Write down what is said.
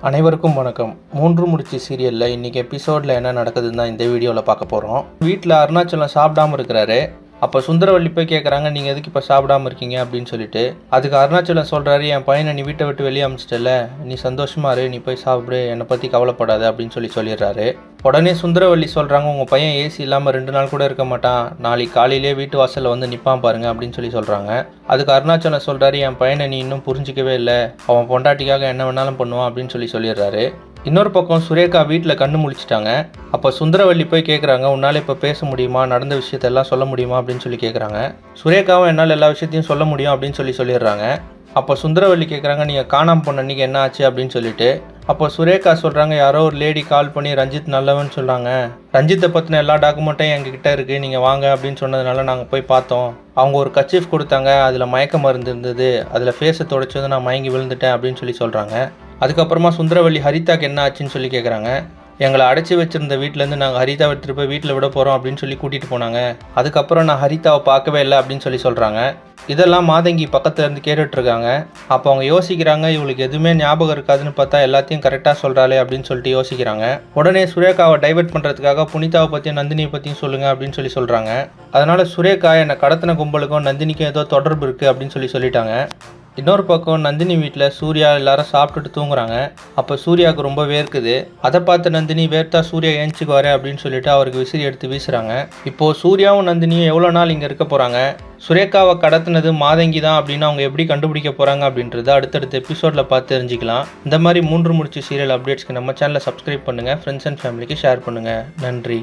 அனைவருக்கும் வணக்கம். 3 முடிச்சு சீரியலில் இன்றைக்கி எபிசோடில் என்ன நடக்குதுன்னு தான் இந்த வீடியோவில் பார்க்க போகிறோம். வீட்டில் அருணாச்சலம் சாப்பிடாமல் இருக்கிறாரு. அப்போ சுந்தரவல்லி போய் கேட்குறாங்க, நீங்கள் எதுக்கு இப்போ சாப்பிடாமல் இருக்கீங்க அப்படின்னு சொல்லிட்டு. அதுக்கு அருணாச்சலம் சொல்கிறாரு, என் பையனை நீ வீட்டை விட்டு வெளியே அமிச்சிட்டல, நீ சந்தோஷமா இரு, நீ போய் சாப்பிடு, என்னை பற்றி கவலைப்படாது அப்படின்னு சொல்லிடுறாரு. உடனே சுந்தரவல்லி சொல்கிறாங்க, உங்கள் பையன் ஏசி இல்லாமல் 2 நாள் கூட இருக்க மாட்டான், நாளைக்கு காலையிலே வீட்டு வாசலில் வந்து நிற்பான் பாருங்க அப்படின்னு சொல்கிறாங்க. அதுக்கு அருணாச்சலம் சொல்கிறாரு, என் பையனை நீ இன்னும் புரிஞ்சிக்கவே இல்லை, அவன் பொண்டாட்டிக்காக என்ன வேணாலும் பண்ணுவான் அப்படின்னு சொல்லிடுறாரு. இன்னொரு பக்கம் சுரேகா வீட்டில் கண்ணு முழிச்சிட்டாங்க. அப்போ சுந்தரவல்லி போய் கேட்குறாங்க, உன்னால் இப்போ பேச முடியுமா, நடந்த விஷயத்தெல்லாம் சொல்ல முடியுமா அப்படின்னு கேட்குறாங்க. சுரேகாவும் என்னால் எல்லா விஷயத்தையும் சொல்ல முடியும் அப்படின்னு சொல்லிடுறாங்க. அப்போ சுந்தரவல்லி கேட்குறாங்க, நீங்கள் காணாமல் போன அன்றைக்கி என்ன ஆச்சு அப்படின்னு சொல்லிட்டு. அப்போ சுரேகா சொல்கிறாங்க, யாரோ ஒரு லேடி கால் பண்ணி ரஞ்சித் நல்லவன்னு சொல்கிறாங்க, ரஞ்சித்தை பற்றின எல்லா டாக்குமெண்ட்டும் எங்ககிட்ட இருக்குது, நீங்கள் வாங்க அப்படின்னு சொன்னதுனால நாங்கள் போய் பார்த்தோம், அவங்க ஒரு கச்சீஃப் கொடுத்தாங்க, அதில் மயக்க மருந்து இருந்தது, அதில் ஃபேஸை துடைச்சது நான் மயங்கி விழுந்துட்டேன் அப்படின்னு சொல்கிறாங்க. அதுக்கப்புறமா சுந்தரவல்லி ஹரிதாக்கு என்ன ஆச்சுன்னு கேட்குறாங்க. எங்களை அடைச்சி வச்சிருந்த வீட்டிலேருந்து நாங்கள் ஹரிதாவை எடுத்துகிட்டு போய் வீட்டில் விட போகிறோம் அப்படின்னு கூட்டிகிட்டு போனாங்க, அதுக்கப்புறம் நான் ஹரிதாவை பார்க்கவே இல்லை அப்படின்னு சொல்கிறாங்க. இதெல்லாம் மாதங்கி பக்கத்தில் இருந்து கேட்டுட்ருக்காங்க. அப்போ அவங்க யோசிக்கிறாங்க, இவளுக்கு எதுவுமே ஞாபகம் இருக்காதுன்னு பார்த்தா எல்லாத்தையும் கரெக்டாக சொல்கிறாளே அப்படின்னு யோசிக்கிறாங்க. உடனே சுரேகாவை டைவர்ட் பண்ணுறதுக்காக புனிதாவை பற்றியும் நந்தினியை பற்றியும் சொல்லுங்கள் அப்படின்னு சொல்கிறாங்க. அதனால் சுரேகா என்னை கடத்தின கும்பலுக்கும் நந்தினிக்கும் ஏதோ தொடர்பு இருக்குது அப்படின்னு சொல்லிட்டாங்க. இன்னொரு பக்கம் நந்தினி வீட்டில் சூர்யா எல்லாரும் சாப்பிட்டுட்டு தூங்குறாங்க. அப்போ சூர்யாவுக்கு ரொம்ப வேர்க்குது. அதை பார்த்து நந்தினி, வேர்த்தா சூர்யா ஏஞ்சிக்குவாரு அப்படின்னு சொல்லிட்டு அவருக்கு விசிறி எடுத்து வீசுகிறாங்க. இப்போது சூர்யாவும் நந்தினியும் எவ்வளோ நாள் இங்கே இருக்க போகிறாங்க, சுரேகாவை கடத்தினது மாதங்கி தான் அப்படின்னு அவங்க எப்படி கண்டுபிடிக்க போகிறாங்க அப்படின்றத அடுத்தடுத்த எபிசோடில் பார்த்து தெரிஞ்சுக்கலாம். இந்த மாதிரி 3 முடிச்சு சீரியல் அப்டேட்ஸ்க்கு நம்ம சேனலை சப்ஸ்கிரைப் பண்ணுங்கள், ஃப்ரெண்ட்ஸ் அண்ட் ஃபேமிலிக்கு ஷேர் பண்ணுங்கள். நன்றி.